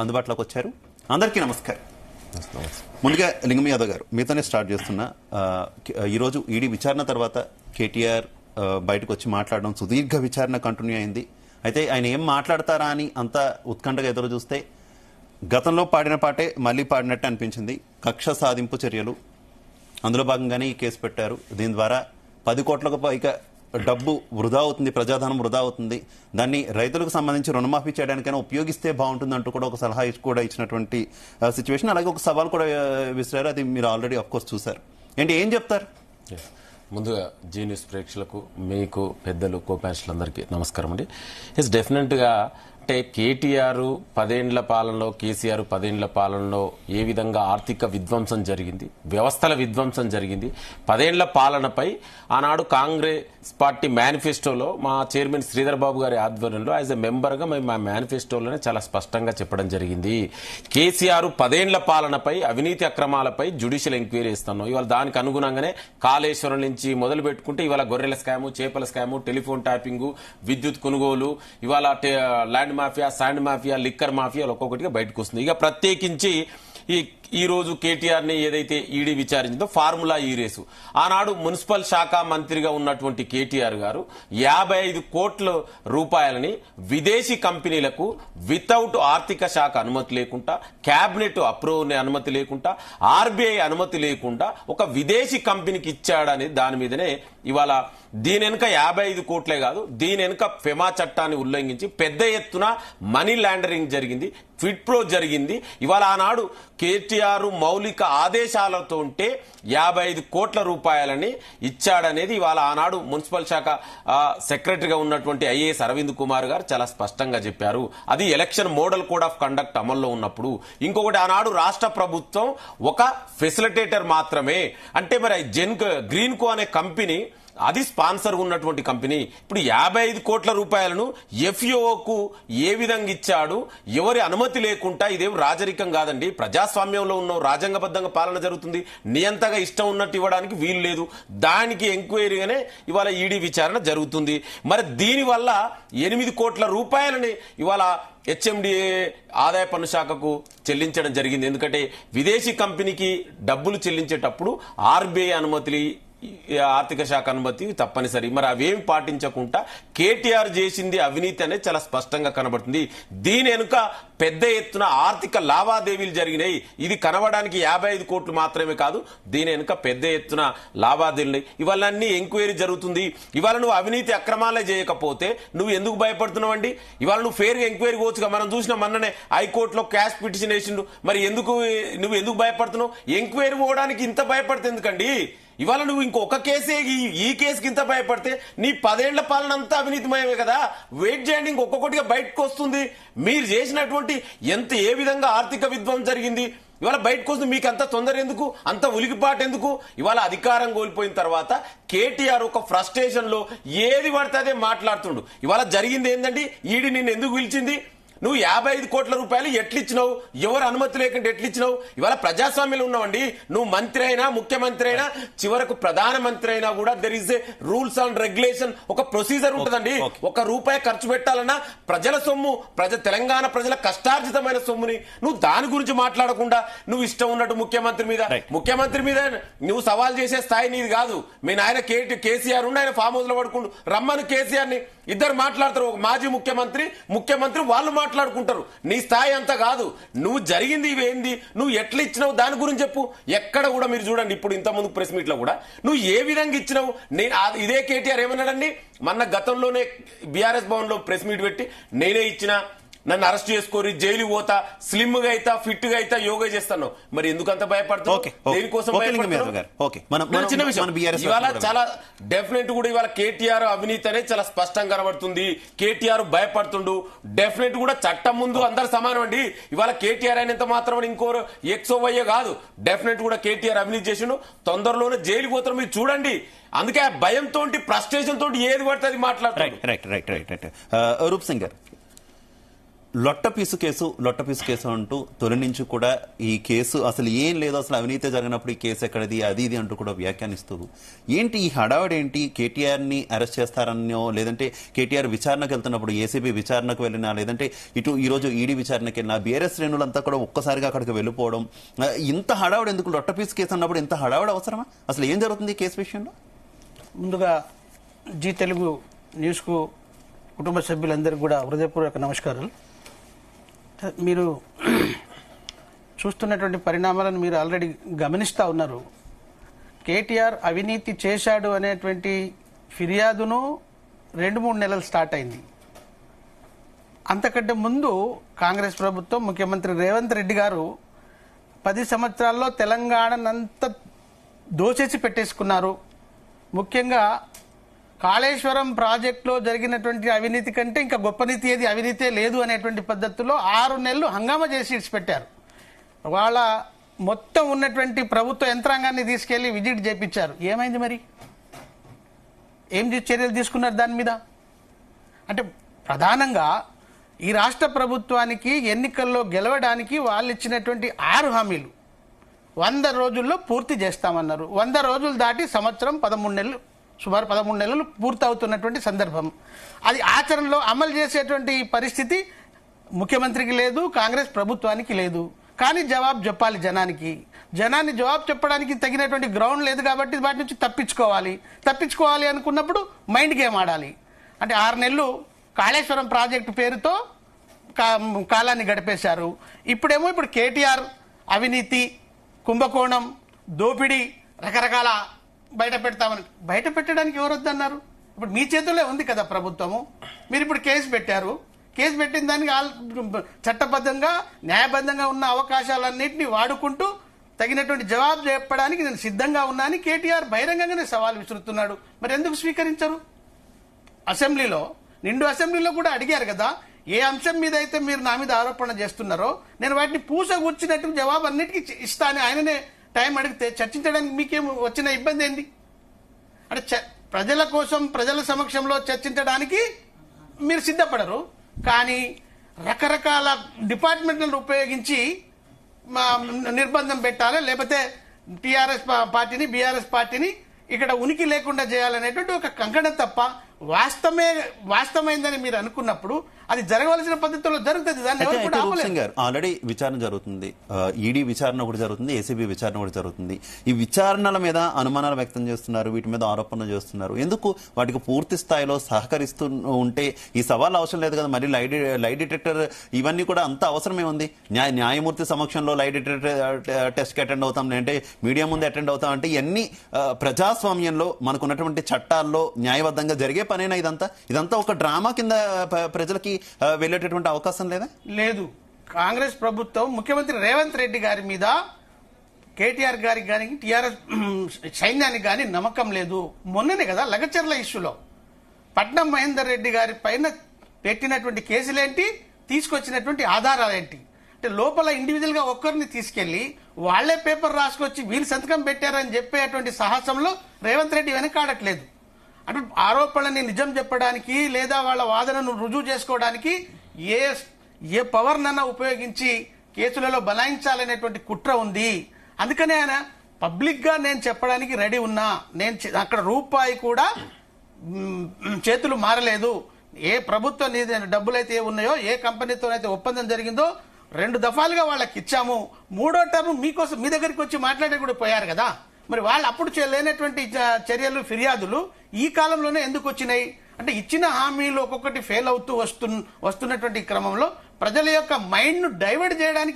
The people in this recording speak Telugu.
అందుబాటులోకి వచ్చారు. అందరికీ నమస్కారం. ముందుగా లింగం యాదవ్ గారు, మీతోనే స్టార్ట్ చేస్తున్నా. ఈరోజు ఈడీ విచారణ తర్వాత కేటీఆర్ బయటకు వచ్చి మాట్లాడడం, సుదీర్ఘ విచారణ కంటిన్యూ అయింది. అయితే ఆయన ఏం మాట్లాడతారా అని అంత ఉత్కంఠగా ఎదురు చూస్తే గతంలో పాడిన పాటే మళ్ళీ పాడినట్టు అనిపించింది. కక్ష సాధింపు చర్యలు, అందులో భాగంగానే ఈ కేసు పెట్టారు. దీని ద్వారా 10 కోట్లకు పైగా డబ్బు వృధా అవుతుంది, ప్రజాధనం వృధా అవుతుంది. దాన్ని రైతులకు సంబంధించి రుణమాఫీ చేయడానికైనా ఉపయోగిస్తే బాగుంటుంది అంటూ కూడా ఒక సలహా కూడా ఇచ్చినటువంటి సిచ్యువేషన్. అలాగే ఒక సవాల్ కూడా విసిరారు. అది మీరు ఆల్రెడీ ఆఫ్ కోర్స్ చూశారు. ఏంటి, ఏం చెప్తారు? ముందుగా జీ న్యూస్ ప్రేక్షకులకు, మీకు పెద్దలు, కోపాన్స్లందరికీ నమస్కారం అండి. ఎస్, డెఫినెట్గా అంటే కేటీఆర్ 10 ఏళ్ల పాలనలో, కేసీఆర్ 10 ఏళ్ల పాలనలో ఏ విధంగా ఆర్థిక విధ్వంసం జరిగింది, వ్యవస్థల విధ్వంసం జరిగింది. 10 ఏళ్ల పాలనపై ఆనాడు కాంగ్రెస్ పార్టీ మేనిఫెస్టోలో మా చైర్మన్ శ్రీధర్ బాబు గారి ఆధ్వర్యంలో యాజ్ ఎ మెంబర్గా మేము మా మేనిఫెస్టోలోనే చాలా స్పష్టంగా చెప్పడం జరిగింది. కేసీఆర్ 10 ఏళ్ల పాలనపై, అవినీతి అక్రమాలపై జ్యుడిషియల్ ఎంక్వైరీ ఇస్తున్నాం. ఇవాళ దానికి అనుగుణంగానే కాళేశ్వరం నుంచి మొదలు పెట్టుకుంటే ఇవాళ గొర్రెల స్కాము, చేపల స్కాము, టెలిఫోన్ ట్యాపింగ్, విద్యుత్ కొనుగోలు, ఇవాళ land mafia, sand mafia, liquor mafia ఒక్కొక్కటిగా బయటకు వస్తుంది. ఇక ప్రత్యేకించి ఈ రోజు కేటీఆర్ ని ఏదైతే ఈడీ విచారించిందో ఫార్ములా ఈ రేసు, ఆనాడు మున్సిపల్ శాఖ మంత్రిగా ఉన్నటువంటి కేటీఆర్ గారు 55 కోట్ల రూపాయలని విదేశీ కంపెనీలకు వితౌట్ ఆర్థిక శాఖ అనుమతి లేకుండా, కేబినెట్ అప్రూవ్ అనుమతి లేకుండా, ఆర్బీఐ అనుమతి లేకుండా ఒక విదేశీ కంపెనీకి ఇచ్చాడని దాని మీదనే ఇవాళ దీని వెనుక 55 కోట్లే కాదు, దీని వెనుక ఫెమా చట్టాన్ని ఉల్లంఘించి పెద్ద ఎత్తున మనీ లాండరింగ్ జరిగింది, క్విడ్ ప్రో జరిగింది. ఇవాళ ఆనాడు కేటీఆర్ మౌలిక ఆదేశాలతో ఉంటే 55 కోట్ల రూపాయలని ఇచ్చాడనేది ఇవాళ ఆనాడు మున్సిపల్ శాఖ సెక్రటరీగా ఉన్నటువంటి ఐఏఎస్ అరవింద్ కుమార్ గారు చాలా స్పష్టంగా చెప్పారు. అది election model code of conduct అమల్లో ఉన్నప్పుడు. ఇంకొకటి, ఆనాడు రాష్ట్ర ప్రభుత్వం ఒక ఫెసిలిటేటర్ మాత్రమే. అంటే మరి గ్రీన్కో అనే కంపెనీ అది స్పాన్సర్ ఉన్నటువంటి కంపెనీ ఇప్పుడు 55 కోట్ల రూపాయలను ఎఫ్ఓకు ఏ విధంగా ఇచ్చాడు, ఎవరి అనుమతి లేకుండా? ఇదేం రాజరికం కాదండి, ప్రజాస్వామ్యంలో ఉన్న రాజ్యాంగబద్ధంగా పాలన జరుగుతుంది. నియంతగా ఇష్టం ఉన్నట్టు ఇవ్వడానికి వీలు లేదు. దానికి ఎంక్వైరీగానే ఇవాళ ఈడీ విచారణ జరుగుతుంది. మరి దీనివల్ల 8 కోట్ల రూపాయలని ఇవాళ హెచ్ఎండిఏ ఆదాయ పన్ను శాఖకు చెల్లించడం జరిగింది. ఎందుకంటే విదేశీ కంపెనీకి డబ్బులు చెల్లించేటప్పుడు ఆర్బీఐ అనుమతి, ఆర్థిక శాఖ అనుమతి తప్పనిసరి. మరి అవేమి పాటించకుండా కేటీఆర్ చేసింది అవినీతి అనేది చాలా స్పష్టంగా కనబడుతుంది. దీని వెనుక పెద్ద ఎత్తున ఆర్థిక లావాదేవీలు జరిగినాయి. ఇది కనబడడానికి 55 కోట్లు మాత్రమే కాదు, దీని వెనుక పెద్ద ఎత్తున లావాదేవీలు. ఇవాళన్నీ ఎంక్వైరీ జరుగుతుంది. ఇవాళ నువ్వు అవినీతి అక్రమాలే చేయకపోతే నువ్వు ఎందుకు భయపడుతున్నావు అండి? ఇవాళ నువ్వు ఫేర్గా ఎంక్వైరీ పోవచ్చుగా. మనం చూసిన మొన్ననే హైకోర్టులో క్యాష్ పిటిషన్ వేసిండు. మరి నువ్వు ఎందుకు భయపడుతున్నావు? ఎంక్వైరీ పోవడానికి ఇంత భయపడితే ఎందుకండి? ఇవాళ నువ్వు ఇంకొక కేసే, ఈ కేసుకి ఇంత భయపడితే నీ 10 ఏళ్ల పాలన అంతా అవినీతిమయమే కదా. వెయిట్ చేయండి, ఇంకొకటిగా బయటకు వస్తుంది. మీరు చేసినటువంటి ఏ విధంగా ఆర్థిక విధ్వంసం జరిగింది ఇవాళ బయటకు వస్తుంది. మీకు అంత తొందర ఎందుకు, అంత ఉలికిపాటు ఎందుకు? ఇవాళ అధికారం కోల్పోయిన తర్వాత కేటీఆర్ ఒక ఫ్రస్ట్రేషన్ లో ఏది పడితే అదే మాట్లాడుతుండు. ఇవాళ జరిగింది ఏందండి? ఈడీ నిన్ను ఎందుకు పిలిచింది? నువ్వు 55 కోట్ల రూపాయలు ఎట్లిచ్చినావు, ఎవరు అనుమతి లేకుండా ఎట్లిచ్చినావు? ఇవాళ ప్రజాస్వామ్యంలో ఉన్నావండి. నువ్వు మంత్రి అయినా, ముఖ్యమంత్రి అయినా, చివరకు ప్రధానమంత్రి అయినా కూడా there is a rules and regulation, ఒక ప్రొసీజర్ ఉంటుందండి. 1 రూపాయి ఖర్చు పెట్టాలన్నా ప్రజల సొమ్ము, తెలంగాణ ప్రజల కష్టార్జితమైన సొమ్ముని నువ్వు దాని గురించి మాట్లాడకుండా నువ్వు ఇష్టం ఉన్నట్టు ముఖ్యమంత్రి మీద నువ్వు సవాల్ చేసే స్థాయి నీది కాదు. మీ నాయన కేసీఆర్ ఉండి ఆయన ఫామ్ హౌస్ లో పడుకుంటూ రమ్మను కేసీఆర్ ని, ఇద్దరు మాట్లాడతారు. ఒక మాజీ ముఖ్యమంత్రి వాళ్ళు మాట్లాడుకుంటారు. నీ స్థాయి అంతా కాదు. నువ్వు జరిగింది ఇవేంది, నువ్వు ఎట్లా ఇచ్చినావు దాని గురించి చెప్పు. ఎక్కడ కూడా మీరు చూడండి, ఇప్పుడు ఇంత ముందు ప్రెస్ మీట్ లో కూడా నువ్వు ఏ విధంగా ఇచ్చినావు. ఇదే కేటీఆర్ ఏమన్నాడండి మొన్న గతంలోనే బీఆర్ఎస్ భవన్ లో ప్రెస్ మీట్ పెట్టి, నేనే ఇచ్చిన, నన్ను అరెస్ట్ చేసుకోరి, జైలు పోతా, స్లిమ్ గా అయితా, ఫిట్ గా అయితా, యోగా చేస్తాను. మరి ఎందుకంత భయపడుతున్నావు? దేనికోసం చిన్న విషయం. ఇవాళ చాలా డెఫినెట్ కూడా ఇవాళ కేటీఆర్ అవినీతి అనేది చాలా స్పష్టంగా కనబడుతుంది. కేటీఆర్ భయపడుతుండు. డెఫినెట్ కూడా చట్టం ముందు అందరు సమానం అండి. ఇవాళ కేటీఆర్ అయినంత మాత్రం ఇంకోరు ఎక్సోవయ్య కాదు. డెఫినెట్ కూడా కేటీఆర్ అవినీతి చేసిండు. తొందరలోనే జైలు పోతారు. మీరు చూడండి. అందుకే ఆ భయంతో, ఫ్రస్ట్రేషన్ తోటి ఏది పడితే అది మాట్లాడుతారు. రూప్ సింగ్ గారు, లొట్టపీసు కేసు అంటూ తొలి నుంచి కూడా ఈ కేసు అసలు ఏం లేదు, అసలు అవినీతి జరిగినప్పుడు ఈ కేసు ఎక్కడది అది ఇది అంటూ కూడా వ్యాఖ్యానిస్తూ ఏంటి ఈ హడావడి ఏంటి? కేటీఆర్ ని అరెస్ట్ చేస్తారనో, లేదంటే కేటీఆర్ విచారణకు వెళ్తున్నప్పుడు ఏసీబీ విచారణకు వెళ్ళినా, లేదంటే ఇటు ఈ రోజు ఈడీ విచారణకు వెళ్ళినా బీఆర్ఎస్ శ్రేణులంతా కూడా ఒక్కసారిగా అక్కడికి వెళ్ళిపోవడం, ఇంత హడావడి ఎందుకు? లొట్టపీసు కేసు అన్నప్పుడు ఇంత హడావడి అవసరమా? అసలు ఏం జరుగుతుంది ఈ కేసు విషయంలో? ముందుగా జీ తెలుగు న్యూస్కు కుటుంబ సభ్యులందరికీ కూడా హృదయపూర్వక నమస్కారాలు. మీరు చూస్తున్నటువంటి పరిణామాలను మీరు ఆల్రెడీ గమనిస్తూ ఉన్నారు. కేటీఆర్ అవినీతి చేశాడు అనేటువంటి ఫిర్యాదును 2-3 నెలలు స్టార్ట్ అయింది. అంతకంటే ముందు కాంగ్రెస్ ప్రభుత్వం, ముఖ్యమంత్రి రేవంత్ రెడ్డి గారు 10 సంవత్సరాల్లో తెలంగాణనంతా దోచేసి పెట్టేసుకున్నారు. ముఖ్యంగా కాళేశ్వరం ప్రాజెక్టులో జరిగినటువంటి అవినీతి కంటే ఇంకా గొప్ప నీతి ఏది అవినీతే లేదు అనేటువంటి పద్ధతిలో 6 నెలలు హంగామా చేసి ఇడిచిపెట్టారు. వాళ్ళ మొత్తం ఉన్నటువంటి ప్రభుత్వ యంత్రాంగాన్ని తీసుకెళ్లి విజిట్ చేయించారు. ఏమైంది మరి? ఏం చర్యలు తీసుకున్నారు దాని మీద? అంటే ప్రధానంగా ఈ రాష్ట్ర ప్రభుత్వానికి ఎన్నికల్లో గెలవడానికి వాళ్ళు ఇచ్చినటువంటి 6 హామీలు 100 రోజుల్లో పూర్తి చేస్తామన్నారు. 100 రోజులు దాటి సంవత్సరం 13 నెలలు, సుమారు 13 నెలలు పూర్తవుతున్నటువంటి సందర్భం. అది ఆచరణలో అమలు చేసేటువంటి పరిస్థితి ముఖ్యమంత్రికి లేదు, కాంగ్రెస్ ప్రభుత్వానికి లేదు. కానీ జవాబు చెప్పాలి జనాన్ని జవాబు చెప్పడానికి తగినటువంటి గ్రౌండ్ లేదు కాబట్టి వాటి నుంచి తప్పించుకోవాలి అనుకున్నప్పుడు మైండ్ గేమ్ ఆడాలి. అంటే 6 నెలలు కాళేశ్వరం ప్రాజెక్టు పేరుతో కాలాన్ని గడిపేశారు. ఇప్పుడు కేటీఆర్ అవినీతి, కుంభకోణం, దోపిడీ రకరకాల బయట పెట్టడానికి ఎవరు వద్దన్నారు? ఇప్పుడు మీ చేతుల్లో ఉంది కదా ప్రభుత్వము. మీరు ఇప్పుడు కేసు పెట్టారు. కేసు పెట్టిన దానికి చట్టబద్ధంగా న్యాయబద్ధంగా ఉన్న అవకాశాలన్నింటినీ వాడుకుంటూ తగినటువంటి జవాబు చెప్పడానికి నేను సిద్ధంగా ఉన్నా అని కేటీఆర్ బహిరంగంగానే సవాల్ విసురుతున్నాడు. మరి ఎందుకు స్వీకరించరు? నిండు అసెంబ్లీలో కూడా అడిగారు కదా, ఏ అంశం మీద అయితే మీరు నా మీద ఆరోపణ చేస్తున్నారో నేను వాటిని పూసగుచ్చినట్టు జవాబు అన్నిటికీ ఇస్తానని ఆయననే టైం అడిగితే చర్చించడానికి మీకేం వచ్చిన ఇబ్బంది ఏంటి? అంటే ప్రజల కోసం ప్రజల సమక్షంలో చర్చించడానికి మీరు సిద్ధపడరు, కానీ రకరకాల డిపార్ట్మెంట్లను ఉపయోగించి నిర్బంధం పెట్టాలి, లేకపోతే టీఆర్ఎస్ పార్టీని బీఆర్ఎస్ పార్టీని ఇక్కడ ఉనికి లేకుండా చేయాలనేటువంటి ఒక కంకణం తప్ప వాస్తవమైందని మీరు అనుకున్నప్పుడు అది జరగవలసిన పద్ధతిలో జరుగుతుంది. దాన్ని ఆల్రెడీ విచారణ జరుగుతుంది, ఈడీ విచారణ కూడా జరుగుతుంది, ఏసీబీ విచారణ కూడా జరుగుతుంది. ఈ విచారణల మీద అనుమానాలు వ్యక్తం చేస్తున్నారు, వీటి మీద ఆరోపణలు చేస్తున్నారు. ఎందుకు వాటికి పూర్తి స్థాయిలో సహకరిస్తూ ఉంటే ఈ సవాల్ అవసరం లేదు కదా? మరి లై డిటెక్టర్ ఇవన్నీ కూడా అంత అవసరమే ఉంది? న్యాయమూర్తి సమక్షంలో లై డిటెక్టర్ టెస్ట్కి అటెండ్ అవుతాం, అంటే మీడియా ముందు అటెండ్ అవుతాం, అంటే ఇవన్నీ ప్రజాస్వామ్యంలో మనకున్నటువంటి చట్టాల్లో న్యాయబద్ధంగా జరిగే పనేనా? ఇదంతా ఒక డ్రామా కింద ప్రజలకి వెళ్ళేటటువంటి అవకాశం లేదు. కాంగ్రెస్ ప్రభుత్వం ముఖ్యమంత్రి రేవంత్ రెడ్డి గారి మీద, కేటీఆర్ గారికి కానీ టీఆర్ఎస్ సైన్యానికి కానీ నమ్మకం లేదు. మొన్ననే కదా లగచర్ల ఇష్యూలో పట్నం మహేందర్ రెడ్డి గారి పైన పెట్టినటువంటి కేసులేంటి, తీసుకొచ్చినటువంటి ఆధారాలేంటి? అంటే లోపల ఇండివిజువల్ గా ఒక్కరిని తీసుకెళ్లి వాళ్లే పేపర్ రాసుకొచ్చి వీళ్ళు సంతకం పెట్టారని చెప్పేటువంటి సాహసంలో రేవంత్ రెడ్డి వెనకాడట్లేదు. అంటే ఆరోపణని నిజం చెప్పడానికి లేదా వాళ్ళ వాదనను రుజువు చేసుకోవడానికి ఏ పవర్ నన్నా ఉపయోగించి కేసులలో బలాయించాలనేటువంటి కుట్ర ఉంది. అందుకనే ఆయన పబ్లిక్ గా నేను చెప్పడానికి రెడీ ఉన్నా, నేను అక్కడ రూపాయి కూడా చేతులు మారలేదు. ఏ ప్రభుత్వ డబ్బులైతే ఉన్నాయో, ఏ కంపెనీతోనైతే ఒప్పందం జరిగిందో 2 దఫాలుగా వాళ్ళకి ఇచ్చాము. 3వ టర్మ్ మీకోసం మీ దగ్గరికి వచ్చి మాట్లాడే కూడా పోయారు కదా. మరి వాళ్ళు అప్పుడు లేనటువంటి చర్యలు, ఫిర్యాదులు ఈ కాలంలోనే ఎందుకు వచ్చినాయి? అంటే ఇచ్చిన హామీలు ఒక్కొక్కటి ఫెయిల్ అవుతూ వస్తున్నటువంటి క్రమంలో ప్రజల యొక్క మైండ్ ను డైవర్ట్ చేయడానికి